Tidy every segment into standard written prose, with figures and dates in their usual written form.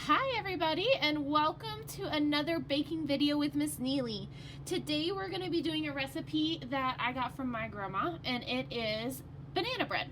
Hi everybody, and welcome to another baking video with Miss Neely. Today we're going to be doing a recipe that I got from my grandma, and it is banana bread.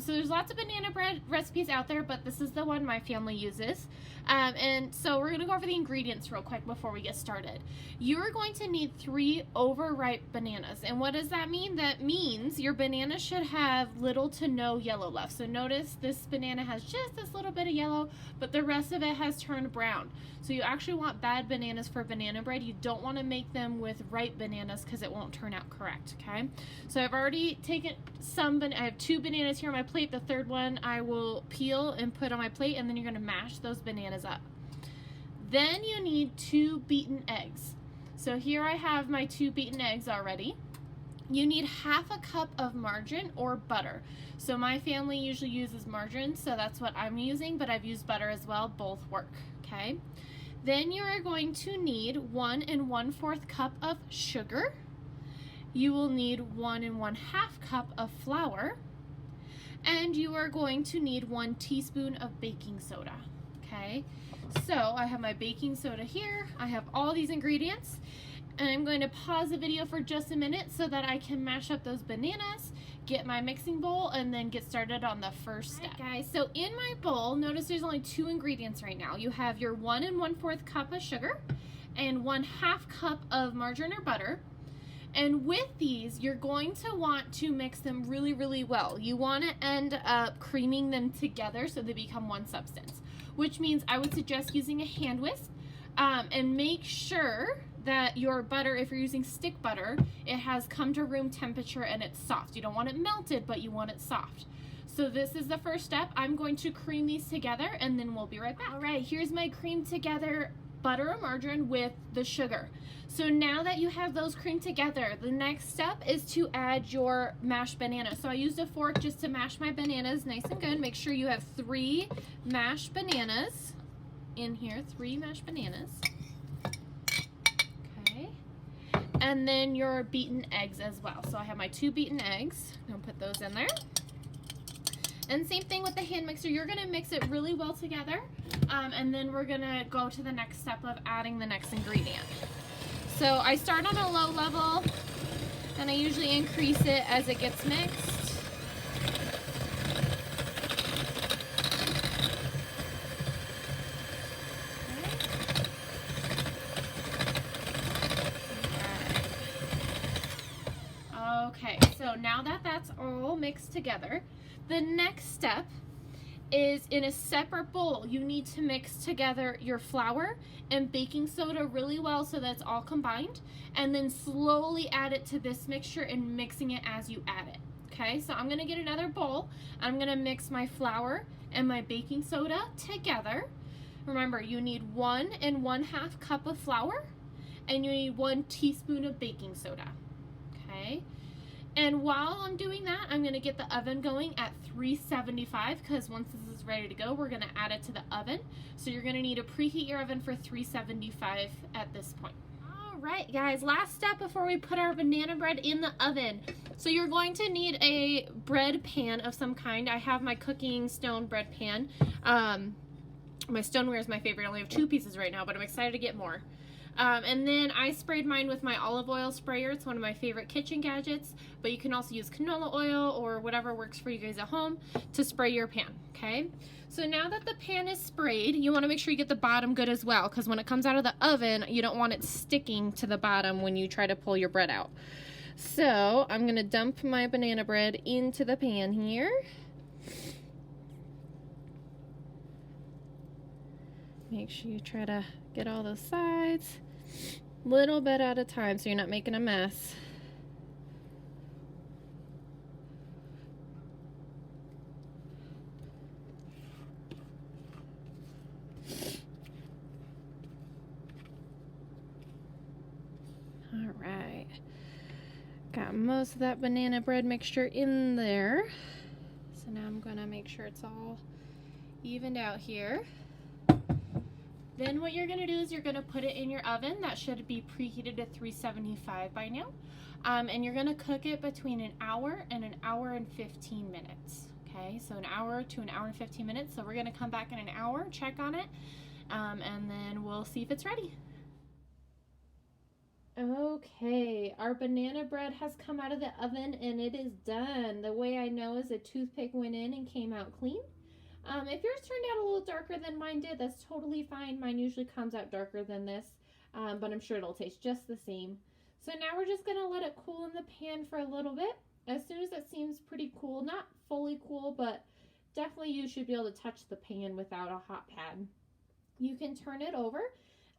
So there's lots of banana bread recipes out there, but this is the one my family uses. And so we're going to go over the ingredients real quick before we get started. You're going to need 3 overripe bananas. And what does that mean? That means your banana should have little to no yellow left. So notice this banana has just this little bit of yellow, but the rest of it has turned brown. So you actually want bad bananas for banana bread. You don't want to make them with ripe bananas because it won't turn out correct, okay? So I've already taken I have 2 bananas here on my plate. The third one I will peel and put on my plate, and then you're going to mash those bananas up. Then you need 2 beaten eggs. So here I have my 2 beaten eggs already. You need half a cup of margarine or butter. So my family usually uses margarine, so that's what I'm using, but I've used butter as well. Both work, okay? Then you are going to need 1 1/4 cup of sugar. You will need 1 1/2 cup of flour, and you are going to need 1 teaspoon of baking soda. Okay, so I have my baking soda here. I have all these ingredients, and I'm going to pause the video for just a minute so that I can mash up those bananas, get my mixing bowl, and then get started on the first step. All right, guys, so in my bowl, notice there's only 2 ingredients right now. You have your 1 1/4 cup of sugar and 1/2 cup of margarine or butter. And with these, you're going to want to mix them really, really well. You want to end up creaming them together so they become one substance, which means I would suggest using a hand whisk, and make sure that your butter, if you're using stick butter, it has come to room temperature and it's soft. You don't want it melted, but you want it soft. So this is the first step. I'm going to cream these together, and then we'll be right back. All right, here's my creamed together butter or margarine with the sugar. So now that you have those creamed together, the next step is to add your mashed banana. So I used a fork just to mash my bananas nice and good. Make sure you have 3 mashed bananas in here, 3 mashed bananas. Okay. And then your beaten eggs as well. So I have my 2 beaten eggs. I'm gonna put those in there. And same thing with the hand mixer. You're going to mix it really well together, and then we're going to go to the next step of adding the next ingredient. So I start on a low level, and I usually increase it as it gets mixed. Okay, so now that that's all mixed together, the next step is in a separate bowl. You need to mix together your flour and baking soda really well so that's all combined, and then slowly add it to this mixture and mixing it as you add it. Okay, so I'm going to get another bowl. I'm going to mix my flour and my baking soda together. Remember, you need 1 1/2 cup of flour, and you need 1 teaspoon of baking soda. Okay. And while I'm doing that, I'm going to get the oven going at 375, because once this is ready to go, we're going to add it to the oven. So you're going to need to preheat your oven for 375 at this point. All right, guys, last step before we put our banana bread in the oven. So you're going to need a bread pan of some kind. I have my cooking stone bread pan. My stoneware is my favorite. I only have 2 pieces right now, but I'm excited to get more. And then I sprayed mine with my olive oil sprayer. It's one of my favorite kitchen gadgets, but you can also use canola oil or whatever works for you guys at home to spray your pan, okay? So now that the pan is sprayed, you want to make sure you get the bottom good as well, because when it comes out of the oven, you don't want it sticking to the bottom when you try to pull your bread out. So I'm going to dump my banana bread into the pan here. Make sure you try to get all those sides. Little bit at a time so you're not making a mess. All right. Got most of that banana bread mixture in there. So now I'm gonna make sure it's all evened out here. Then what you're going to do is you're going to put it in your oven. That should be preheated to 375 by now. And you're going to cook it between 1 hour and 1 hour and 15 minutes. Okay, so an hour to an hour and 15 minutes. So we're gonna come back in an hour, check on it, and then we'll see if it's ready. Okay, our banana bread has come out of the oven and it is done. The way I know is a toothpick went in and came out clean. If yours turned out a little darker than mine did, that's totally fine. Mine usually comes out darker than this, but I'm sure it'll taste just the same. So now we're just gonna let it cool in the pan for a little bit. As soon as it seems pretty cool, not fully cool, but definitely you should be able to touch the pan without a hot pad. You can turn it over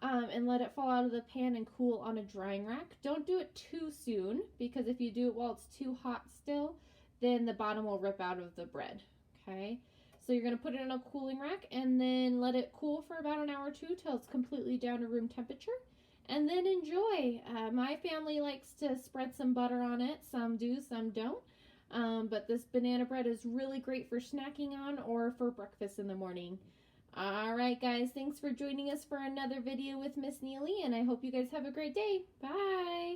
and let it fall out of the pan and cool on a drying rack. Don't do it too soon, because if you do it while it's too hot still, then the bottom will rip out of the bread, okay? So you're gonna put it in a cooling rack and then let it cool for about an hour or two till it's completely down to room temperature. And then enjoy. My family likes to spread some butter on it. Some do, some don't. But this banana bread is really great for snacking on or for breakfast in the morning. Alright guys, thanks for joining us for another video with Miss Neely, and I hope you guys have a great day. Bye!